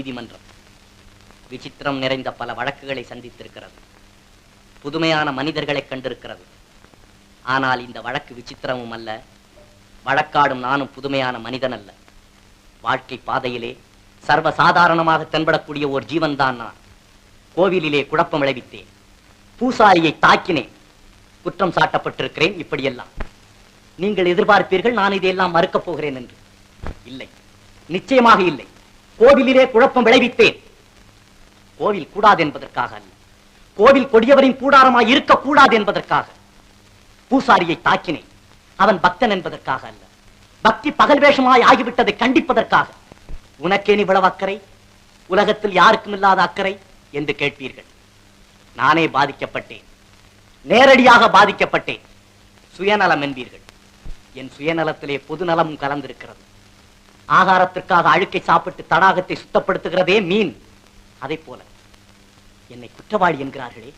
நீதிமன்றம் விசித்திரம் நிறைந்த பல வழக்குகளை சந்தித்திருக்கிறது. புதுமையான மனிதர்களை கண்டிருக்கிறது. ஆனால் இந்த வழக்கு விசித்திரமும் அல்ல, வழக்காடும் நானும் புதுமையான மனிதன் அல்ல. வாழ்க்கை பாதையிலே சர்வ சாதாரணமாக தென்படக்கூடிய ஒரு ஜீவன் தான் நான். கோவிலிலே குழப்பம் விளைவித்தேன், பூசாரியை தாக்கினேன், குற்றம் சாட்டப்பட்டிருக்கிறேன். இப்படியெல்லாம் நீங்கள் எதிர்பார்ப்பீர்கள் நான் இதையெல்லாம் மறுக்கப் போகிறேன் என்று. இல்லை, நிச்சயமாக இல்லை. கோவிலிலே குழப்பம் விளைவித்தேன். கோவில் கூடாது என்பதற்காக அல்ல, கோவில் கொடியவரின் கூடாரமாய் இருக்கக்கூடாது என்பதற்காக. பூசாரியை தாக்கினேன், அவன் பக்தன் என்பதற்காக அல்ல, பக்தி பகல் வேஷமாய் ஆகிவிட்டதை கண்டிப்பதற்காக. உனக்கேன் இவ்வளவு அக்கறை? உலகத்தில் யாருக்கும் இல்லாத அக்கறை என்று கேட்பீர்கள். நானே பாதிக்கப்பட்டேன், நேரடியாக பாதிக்கப்பட்டேன். சுயநலம் என்பீர்கள். என் சுயநலத்திலே பொது நலமும் கலந்திருக்கிறது. ஆகாரத்திற்காக அழுக்கை சாப்பிட்டு தடாகத்தை சுத்தப்படுத்துகிறதே மீன், அதை போல என்னை குற்றவாளி என்கிறார்களே.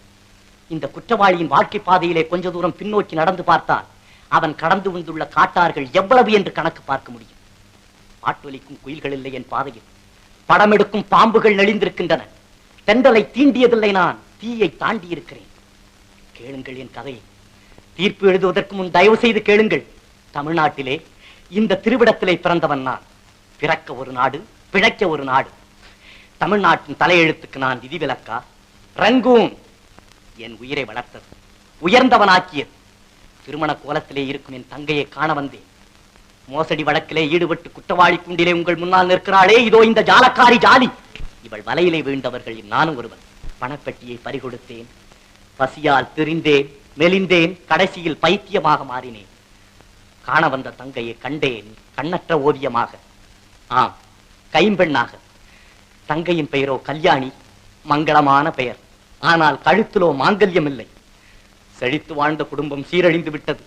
இந்த குற்றவாளியின் வாழ்க்கை பாதையிலே கொஞ்ச தூரம் பின்னோக்கி நடந்து பார்த்தால் அவன் கடந்து வந்துள்ள காட்டார்கள் எவ்வளவு என்று கணக்கு பார்க்க முடியும். பாட்டொலிக்கும் குயில்கள் இல்லை என் பாதையில், படம் எடுக்கும் பாம்புகள் நெளிந்திருக்கின்றன. தென்றலை தீண்டியதில்லை, நான் தீயை தாண்டி இருக்கிறேன். கேளுங்கள் என் கதையை. தீர்ப்பு எழுதுவதற்கு முன் தயவு செய்து கேளுங்கள். தமிழ்நாட்டிலே இந்த திருவிடத்திலே பிறந்தவன் நான். பிறக்க ஒரு நாடு, பிழைக்க ஒரு நாடு. தமிழ்நாட்டின் தலையெழுத்துக்கு நான் விதிவிலக்கா? ரங்கூன் என் உயிரை வளர்த்தது, உயர்ந்தவனாக்கியது. திருமண கோலத்திலே இருக்கும் என் தங்கையை காண வந்தேன். மோசடி வழக்கிலே ஈடுபட்டு குற்றவாளி குண்டிலே உங்கள் முன்னால் நிற்கிறாளே, இதோ இந்த ஜாலக்காரி ஜாலி. இவள் வலையிலே வீழ்ந்தவர்களில் நானும் ஒருவன். பணப்பெட்டியை பறிகொடுத்தேன், பசியால் திரிந்தேன், மெலிந்தேன், கடைசியில் பைத்தியமாக மாறினேன். காண வந்த தங்கையை கண்டேன் கண்ணற்ற ஓவியமாக, ஆம், கைம்பெண்ணாக. தங்கையின் பெயரோ கல்யாணி, மங்களமான பெயர். ஆனால் கழுத்திலோ மாங்கல்யம் இல்லை. செழித்து வாழ்ந்த குடும்பம் சீரழிந்து விட்டது.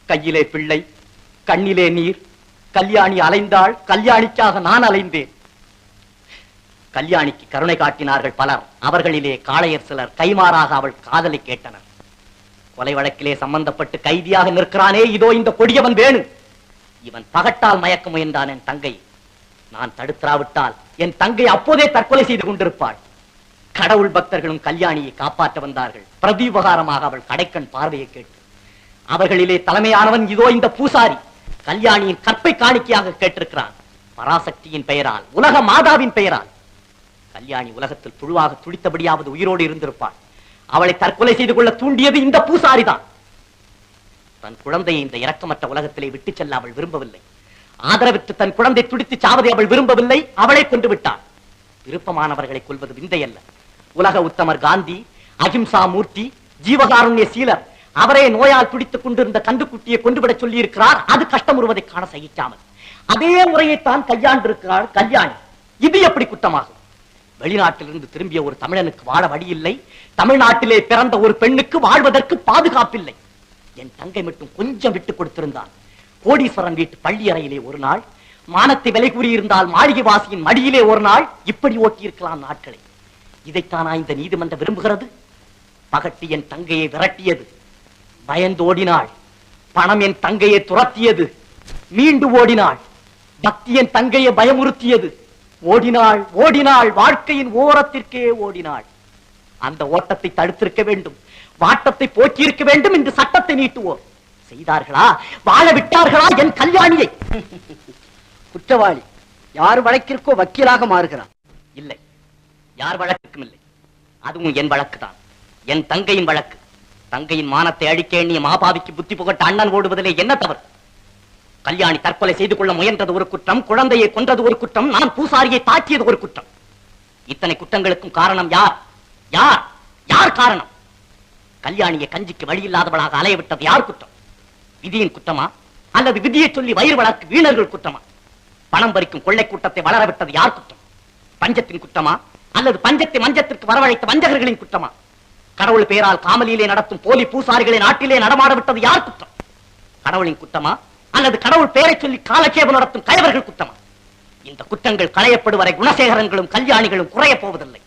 கையிலே பிள்ளை, கண்ணிலே நீர். கல்யாணி அலைந்தாள், கல்யாணிக்காக நான் அலைந்தேன். கல்யாணிக்கு கருணை காட்டினார்கள் பலர். அவர்களிலே காளையர் சிலர் கைமாறாக அவள் காதலை கேட்டனர். கொலை வழக்கிலே சம்பந்தப்பட்டு கைதியாக நிற்கிறானே, இதோ இந்த கொடியவன் வேணு. இவன் பகட்டால் மயக்க முயன்றான் என் தங்கை. நான் தடுத்தாவிட்டால் என் தங்கை அப்போதே தற்கொலை செய்து கொண்டிருப்பாள். கடவுள் பக்தர்களும் கல்யாணியை காப்பாற்ற வந்தார்கள். பிரதிபகாரமாக அவள் கடைக்கண் பார்வையை கேட்டு. அவர்களிலே தலைமையானவன் இதோ இந்த பூசாரி. கல்யாணியின் கற்பை காணிக்கையாக கேட்டிருக்கிறான். பராசக்தியின் பெயரால், உலக மாதாவின் பெயரால். கல்யாணி உலகத்தில் புழுவாக துடித்தபடியாவது உயிரோடு இருந்திருப்பாள். அவளை தற்கொலை செய்து கொள்ள தூண்டியது இந்த பூசாரிதான். தன் குழந்தையை இந்த இரக்கமற்ற உலகத்திலே விட்டு செல்ல அவள் விரும்பவில்லை. ஆதரவிட்டு தன் குழந்தை துடித்து சாவதை அவள் விரும்பவில்லை. அவளை கொண்டு விட்டாள். விருப்பமானவர்களை கொள்வது விந்தை அல்ல. உலக உத்தமர் காந்தி, அகிம்சா மூர்த்தி, ஜீவகாருண்ய சீலர் அவரே நோயால் துடித்துக் கொண்டிருந்த கண்டுக்குட்டியை கொண்டுவிட சொல்லி இருக்கிறார். அது கஷ்டம் உருவதை காண சகிக்காமல் அதே முறையைத்தான் கையாண்டிருக்கிறாள் கல்யாணி. இது எப்படி குற்றமாகும்? வெளிநாட்டிலிருந்து திரும்பிய ஒரு தமிழனுக்கு வாழ வழி இல்லை. தமிழ்நாட்டிலே பிறந்த ஒரு பெண்ணுக்கு வாழ்வதற்கு பாதுகாப்பில்லை. என் தங்கை மட்டும் கொஞ்சம் விட்டுக் கொடுத்திருந்தான். கோடீஸ்வரன் வீட்டு பள்ளி அறையிலே ஒரு நாள், மானத்தை விலை கூறியிருந்தால் மாளிகை வாசியின் மடியிலே ஒரு நாள். இப்படி ஓட்டியிருக்கலாம் நாட்களை. இதைத்தானா இந்த நீதிமன்றம் விரும்புகிறது? பகட்டி என் தங்கையை விரட்டியது. பயந்து ஓடினாள். பணம் என் தங்கையை துரத்தியது. மீண்டு ஓடினாள். பக்தி என் தங்கையை பயமுறுத்தியது. ஓடினாள், ஓடினாள், வாழ்க்கையின் ஓரத்திற்கே ஓடினாள். அந்த ஓட்டத்தை தடுத்திருக்க வேண்டும், வாட்டத்தை போக்கியிருக்க வேண்டும் என்று சட்டத்தை நீட்டுவோம். செய்தார்களா? வாழ விட்டார்களா என் கல்யாணியை? குற்றவாளி யார் வழக்கிற்கோ வக்கீலாக மாறுகிறான். இல்லை, யார் வழக்குக்கும் இல்லை. அதுவும் என் வழக்கு தான், என் தங்கையின் வழக்கு. தங்கையின் மானத்தை அழிக்க எண்ணிய மாபாவிக்கு புத்தி புகட்ட அண்ணன் ஓடுவதிலே என்ன தவறு? கல்யாணி தற்கொலை செய்து கொள்ள முயன்றது ஒரு குற்றம், குழந்தையை கொன்றது ஒரு குற்றம், நான் பூசாரியை தாக்கியது ஒரு குற்றம். இத்தனை குற்றங்களுக்கும் காரணம் யார்? யார் யார் காரணம்? கல்யாணியை கஞ்சிக்கு வழி இல்லாதவளாக அலைய விட்டது யார் குற்றம்? விதியின் குற்றமா அல்லது விதியை சொல்லி வயிறு வளர்க்கு வீணர்கள் குற்றமா? பணம் பறிக்கும் கொள்ளை கூட்டத்தை வளர விட்டது யார் குற்றம்? பஞ்சத்தின் குற்றமா அல்லது பஞ்சத்தை மஞ்சத்திற்கு வரவழைத்த வஞ்சகர்களின் குற்றமா? கடவுள் பெயரால் காமலியிலே நடத்தும் போலி பூசாரிகளை நாட்டிலே நடமாட விட்டது யார் குற்றம்? கடவுளின் குற்றமா அல்லது கடவுள் பெயரை சொல்லி காலட்சேபம் நடத்தும் கயவர்கள் குற்றமா? இந்த குற்றங்கள் களையப்படுவரை குணசேகரங்களும் கல்யாணிகளும் குறைய போவதில்லை.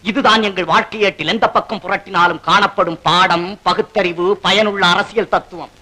இதுதான் எங்கள் வாழ்க்கையேட்டில் எந்த பக்கம் புரட்டினாலும் காணப்படும் பாடம், பகுத்தறிவு, பயனுள்ள அரசியல் தத்துவம்.